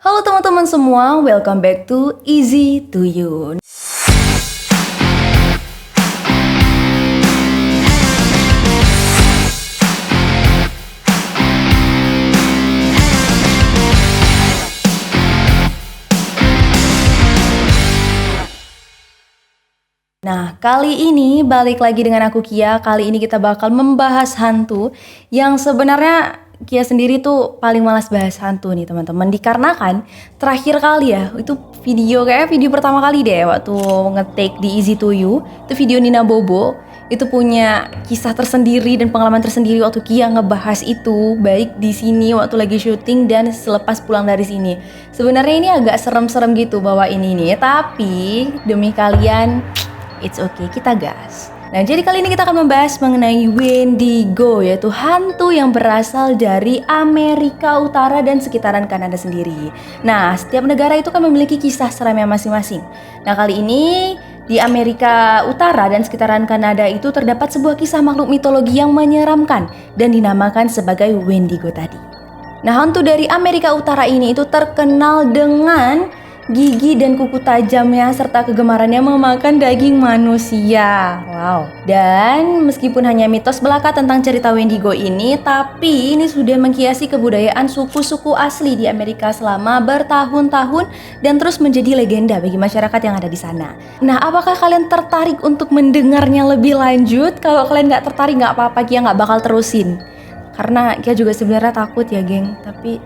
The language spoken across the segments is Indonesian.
Halo teman-teman semua, welcome back to Easy to You. Nah, kali ini balik lagi dengan aku Kia. Kali ini kita bakal membahas hantu yang sebenarnya Kia sendiri tuh paling malas bahas hantu nih teman-teman. Dikarenakan terakhir kali ya, itu kayaknya video pertama kali deh waktu nge-take di Easy to You. Itu video Nina Bobo. Itu punya kisah tersendiri dan pengalaman tersendiri waktu Kia ngebahas itu, baik di sini waktu lagi syuting dan selepas pulang dari sini. Sebenarnya ini agak serem-serem gitu bawa ini nih, tapi demi kalian it's okay, kita gas. Nah, jadi kali ini kita akan membahas mengenai Wendigo, yaitu hantu yang berasal dari Amerika Utara dan sekitaran Kanada sendiri. Nah, setiap negara itu kan memiliki kisah seramnya masing-masing. Nah, kali ini di Amerika Utara dan sekitaran Kanada itu terdapat sebuah kisah makhluk mitologi yang menyeramkan dan dinamakan sebagai Wendigo tadi. Nah, hantu dari Amerika Utara ini itu terkenal dengan gigi dan kuku tajamnya serta kegemarannya memakan daging manusia. Wow. Dan meskipun hanya mitos belaka tentang cerita Wendigo ini, tapi ini sudah menghiasi kebudayaan suku-suku asli di Amerika selama bertahun-tahun dan terus menjadi legenda bagi masyarakat yang ada di sana. Nah, apakah kalian tertarik untuk mendengarnya lebih lanjut? Kalau kalian nggak tertarik nggak apa-apa, Kia nggak bakal terusin. Karena Kia juga sebenarnya takut ya, geng. Tapi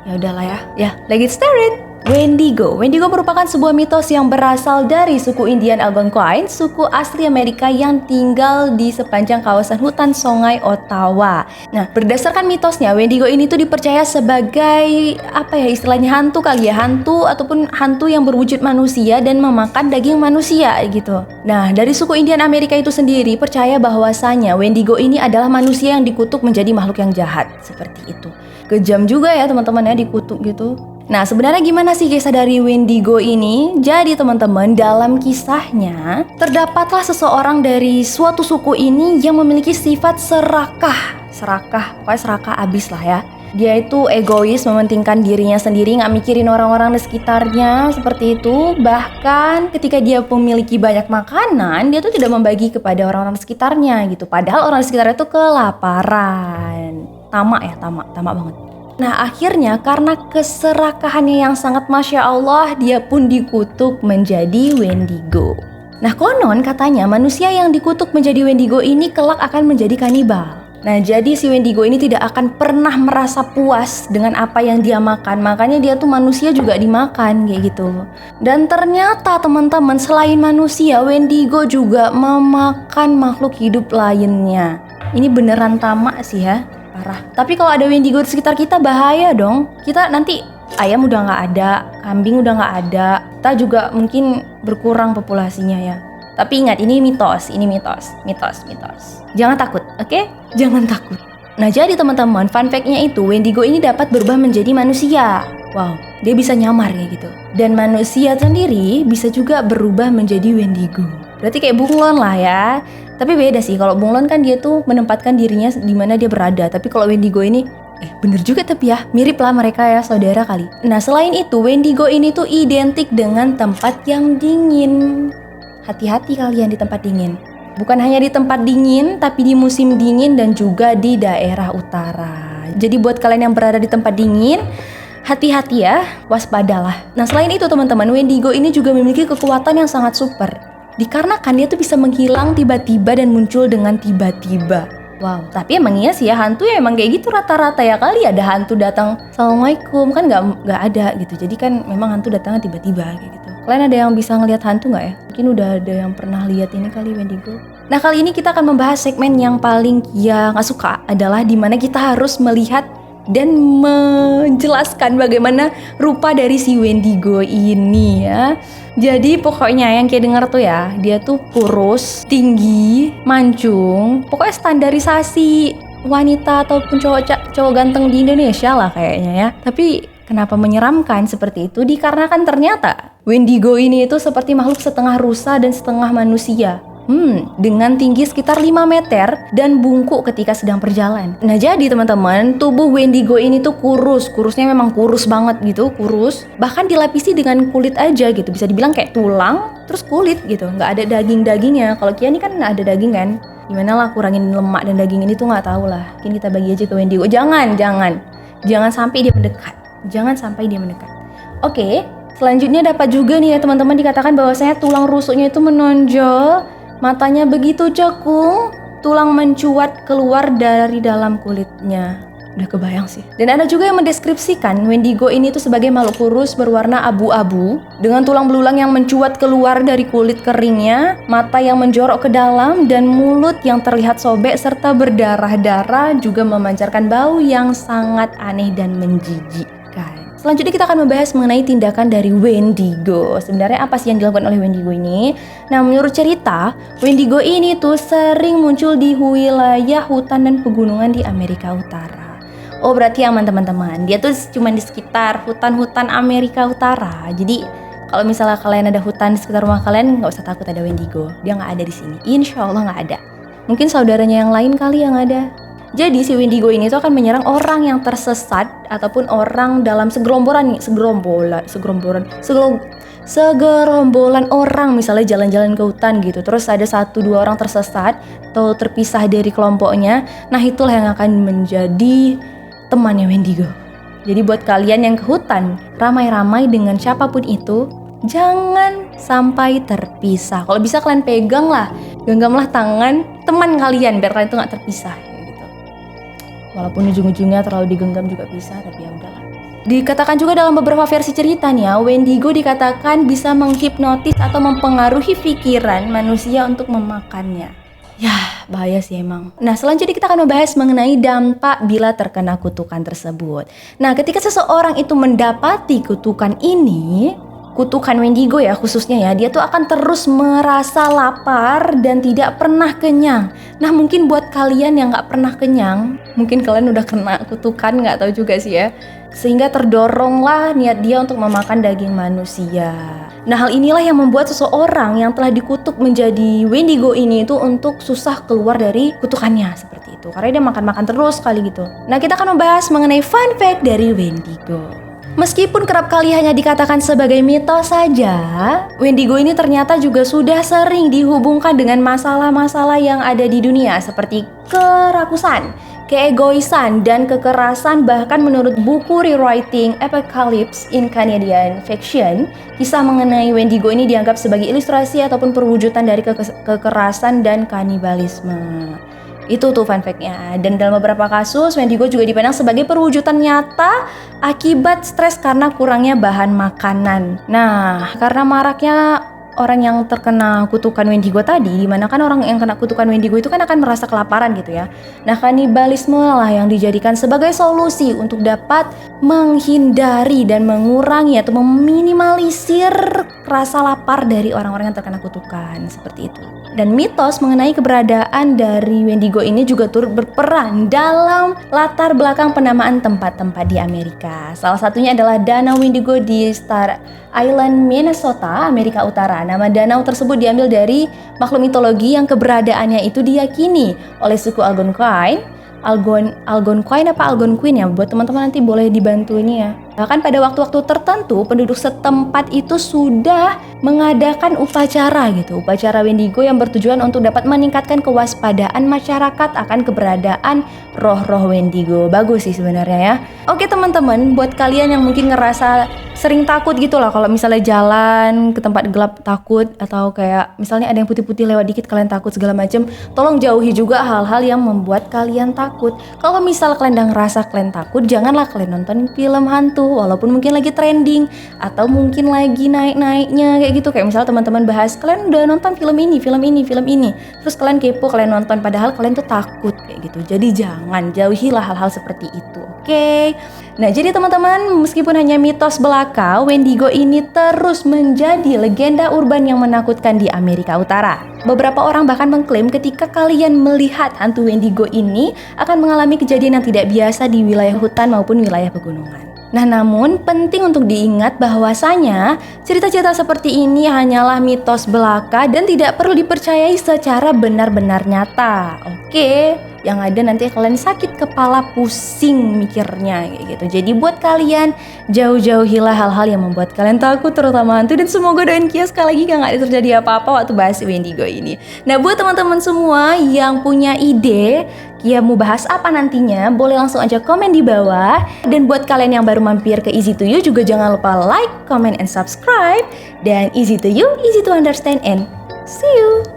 ya udahlah ya. Ya, let's get started. Wendigo merupakan sebuah mitos yang berasal dari suku Indian Algonquin, suku asli Amerika yang tinggal di sepanjang kawasan hutan Songai Ottawa. Nah, berdasarkan mitosnya, Wendigo ini tuh dipercaya sebagai istilahnya hantu kali ya, hantu ataupun hantu yang berwujud manusia dan memakan daging manusia gitu. Nah, dari suku Indian Amerika itu sendiri percaya bahwasanya Wendigo ini adalah manusia yang dikutuk menjadi makhluk yang jahat, seperti itu. Kejam juga ya teman-teman ya, dikutuk gitu. Nah, sebenarnya gimana sih kisah dari Wendigo ini? Jadi teman-teman, dalam kisahnya terdapatlah seseorang dari suatu suku ini yang memiliki sifat pokoknya serakah abis lah ya. Dia itu egois, mementingkan dirinya sendiri, gak mikirin orang-orang di sekitarnya, seperti itu. Bahkan ketika dia memiliki banyak makanan, dia tuh tidak membagi kepada orang-orang di sekitarnya gitu. Padahal orang di sekitarnya tuh kelaparan. Tamak banget. Nah, akhirnya karena keserakahannya yang sangat Masya Allah, dia pun dikutuk menjadi Wendigo. Nah, konon katanya manusia yang dikutuk menjadi Wendigo ini kelak akan menjadi kanibal. Nah, jadi si Wendigo ini tidak akan pernah merasa puas dengan apa yang dia makan. Makanya dia tuh manusia juga dimakan kayak gitu. Dan ternyata teman-teman, selain manusia, Wendigo juga memakan makhluk hidup lainnya. Ini beneran tamak sih ya. Parah. Tapi kalau ada Wendigo di sekitar kita bahaya dong. Kita nanti ayam udah nggak ada, kambing udah nggak ada. Kita juga mungkin berkurang populasinya ya. Tapi ingat, ini mitos. Jangan takut, oke? Jangan takut. Nah, jadi teman-teman, fun fact-nya itu Wendigo ini dapat berubah menjadi manusia. Wow, dia bisa nyamar kayak gitu. Dan manusia sendiri bisa juga berubah menjadi Wendigo. Berarti kayak bunglon lah ya. Tapi beda sih, kalau bunglon kan dia tuh menempatkan dirinya di mana dia berada. Tapi kalau Wendigo ini, bener juga tapi ya, mirip lah mereka ya, saudara kali. Nah, selain itu, Wendigo ini tuh identik dengan tempat yang dingin. Hati-hati kalian di tempat dingin. Bukan hanya di tempat dingin, tapi di musim dingin dan juga di daerah utara. Jadi buat kalian yang berada di tempat dingin, hati-hati ya, waspadalah. Nah, selain itu teman-teman, Wendigo ini juga memiliki kekuatan yang sangat super. Dikarenakan dia tuh bisa menghilang tiba-tiba dan muncul dengan tiba-tiba. Wow, tapi emang iya sih ya, hantu ya emang kayak gitu rata-rata ya. Kali ada hantu datang, Assalamualaikum, kan nggak ada gitu. Jadi kan memang hantu datangnya tiba-tiba kayak gitu. Kalian ada yang bisa ngelihat hantu nggak ya? Mungkin udah ada yang pernah lihat ini kali, Wendigo. Nah, kali ini kita akan membahas segmen yang paling Kia nggak suka, adalah dimana kita harus melihat dan menjelaskan bagaimana rupa dari si Wendigo ini ya. Jadi pokoknya yang kayak denger tuh ya, dia tuh kurus, tinggi, mancung. Pokoknya standarisasi wanita ataupun cowok ganteng di Indonesia lah kayaknya ya. Tapi kenapa menyeramkan seperti itu? Dikarenakan ternyata Wendigo ini itu seperti makhluk setengah rusa dan setengah manusia. dengan tinggi sekitar 5 meter dan bungkuk ketika sedang berjalan. Nah, jadi teman-teman, tubuh Wendigo ini tuh kurusnya memang kurus banget gitu, kurus. Bahkan dilapisi dengan kulit aja gitu, bisa dibilang kayak tulang, terus kulit gitu, nggak ada daging-dagingnya. Kalau Kia ini kan ada daging kan, gimana lah kurangin lemak dan daging ini tuh nggak tahu lah. Mungkin kita bagi aja ke Wendigo. Jangan sampai dia mendekat. Oke, selanjutnya dapat juga nih ya teman-teman dikatakan bahwasanya tulang rusuknya itu menonjol, matanya begitu cekung, tulang mencuat keluar dari dalam kulitnya. Udah kebayang sih. Dan ada juga yang mendeskripsikan Wendigo ini tuh sebagai makhluk kurus berwarna abu-abu dengan tulang belulang yang mencuat keluar dari kulit keringnya, mata yang menjorok ke dalam, dan mulut yang terlihat sobek serta berdarah-darah, juga memancarkan bau yang sangat aneh dan menjijikkan. Selanjutnya kita akan membahas mengenai tindakan dari Wendigo. Sebenarnya apa sih yang dilakukan oleh Wendigo ini? Nah, menurut cerita, Wendigo ini tuh sering muncul di wilayah hutan dan pegunungan di Amerika Utara. Oh, berarti aman teman-teman. Dia tuh cuma di sekitar hutan-hutan Amerika Utara. Jadi kalau misalnya kalian ada hutan di sekitar rumah kalian, nggak usah takut ada Wendigo. Dia nggak ada di sini. Insya Allah nggak ada. Mungkin saudaranya yang lain kali yang ada. Jadi si Wendigo ini tuh akan menyerang orang yang tersesat ataupun orang dalam segerombolan orang, misalnya jalan-jalan ke hutan gitu. Terus ada 1-2 orang tersesat atau terpisah dari kelompoknya. Nah, itulah yang akan menjadi temannya Wendigo. Jadi buat kalian yang ke hutan, ramai-ramai dengan siapapun itu, jangan sampai terpisah. Kalau bisa kalian genggamlah tangan teman kalian biar kalian tuh nggak terpisah. Walaupun ujung-ujungnya terlalu digenggam juga bisa, tapi ya udahlah. Dikatakan juga dalam beberapa versi cerita nih ya, Wendigo dikatakan bisa menghipnotis atau mempengaruhi pikiran manusia untuk memakannya. Yah, bahaya sih emang. Nah, selanjutnya kita akan membahas mengenai dampak bila terkena kutukan tersebut. Nah, ketika seseorang itu mendapati kutukan ini, kutukan Wendigo ya khususnya ya, dia tuh akan terus merasa lapar dan tidak pernah kenyang. Nah, mungkin buat kalian yang gak pernah kenyang, mungkin kalian udah kena kutukan, gak tahu juga sih ya, sehingga terdoronglah niat dia untuk memakan daging manusia. Nah, hal inilah yang membuat seseorang yang telah dikutuk menjadi Wendigo ini itu untuk susah keluar dari kutukannya seperti itu, karena dia makan-makan terus kali gitu. Nah, kita akan membahas mengenai fun fact dari Wendigo. Meskipun kerap kali hanya dikatakan sebagai mitos saja, Wendigo ini ternyata juga sudah sering dihubungkan dengan masalah-masalah yang ada di dunia seperti kerakusan, keegoisan, dan kekerasan. Bahkan menurut buku Rewriting Apocalypse in Canadian Fiction, kisah mengenai Wendigo ini dianggap sebagai ilustrasi ataupun perwujudan dari kekerasan dan kanibalisme. Itu tuh fun fact-nya. Dan dalam beberapa kasus, Wendigo juga dipandang sebagai perwujudan nyata akibat stres karena kurangnya bahan makanan. Nah, karena maraknya orang yang terkena kutukan Wendigo tadi, dimana kan orang yang kena kutukan Wendigo itu kan akan merasa kelaparan gitu ya. Nah, kanibalisme lah yang dijadikan sebagai solusi untuk dapat menghindari dan mengurangi atau meminimalisir rasa lapar dari orang-orang yang terkena kutukan, seperti itu. Dan mitos mengenai keberadaan dari Wendigo ini juga turut berperan dalam latar belakang penamaan tempat-tempat di Amerika. Salah satunya adalah Danau Wendigo di Star Island, Minnesota, Amerika Utara. Nama danau tersebut diambil dari makhluk mitologi yang keberadaannya itu diyakini oleh suku Algonquin. Algonquin apa Algonquin ya? Buat teman-teman nanti boleh dibantu ini ya. Bahkan pada waktu-waktu tertentu penduduk setempat itu sudah mengadakan upacara gitu, upacara Wendigo yang bertujuan untuk dapat meningkatkan kewaspadaan masyarakat akan keberadaan roh-roh Wendigo. Bagus sih sebenarnya ya. Oke teman-teman, buat kalian yang mungkin ngerasa sering takut gitu lah kalau misalnya jalan ke tempat gelap takut, atau kayak misalnya ada yang putih-putih lewat dikit kalian takut segala macam, tolong jauhi juga hal-hal yang membuat kalian takut. Kalau misal kalian udah ngerasa kalian takut, janganlah kalian nonton film hantu walaupun mungkin lagi trending atau mungkin lagi naik-naiknya kayak gitu. Kayak misalnya teman-teman bahas kalian udah nonton film ini, terus kalian kepo, kalian nonton padahal kalian tuh takut kayak gitu. Jadi jangan, jauhilah hal-hal seperti itu. Oke. Nah, jadi teman-teman, meskipun hanya mitos belaka, Wendigo ini terus menjadi legenda urban yang menakutkan di Amerika Utara. Beberapa orang bahkan mengklaim ketika kalian melihat hantu Wendigo ini akan mengalami kejadian yang tidak biasa di wilayah hutan maupun wilayah pegunungan. Nah, namun penting untuk diingat bahwasanya cerita-cerita seperti ini hanyalah mitos belaka dan tidak perlu dipercayai secara benar-benar nyata. Oke, yang ada nanti kalian sakit kepala, pusing mikirnya kayak gitu. Jadi buat kalian jauh-jauhilah hal-hal yang membuat kalian takut, terutama hantu, dan semoga doain Kia sekali lagi gak ada terjadi apa-apa waktu bahas Wendigo ini. Nah, buat teman-teman semua yang punya ide Kia mau bahas apa nantinya, boleh langsung aja komen di bawah. Dan buat kalian yang baru mampir ke Easy to You juga jangan lupa like, comment, and subscribe. Dan easy to you, easy to understand, and see you!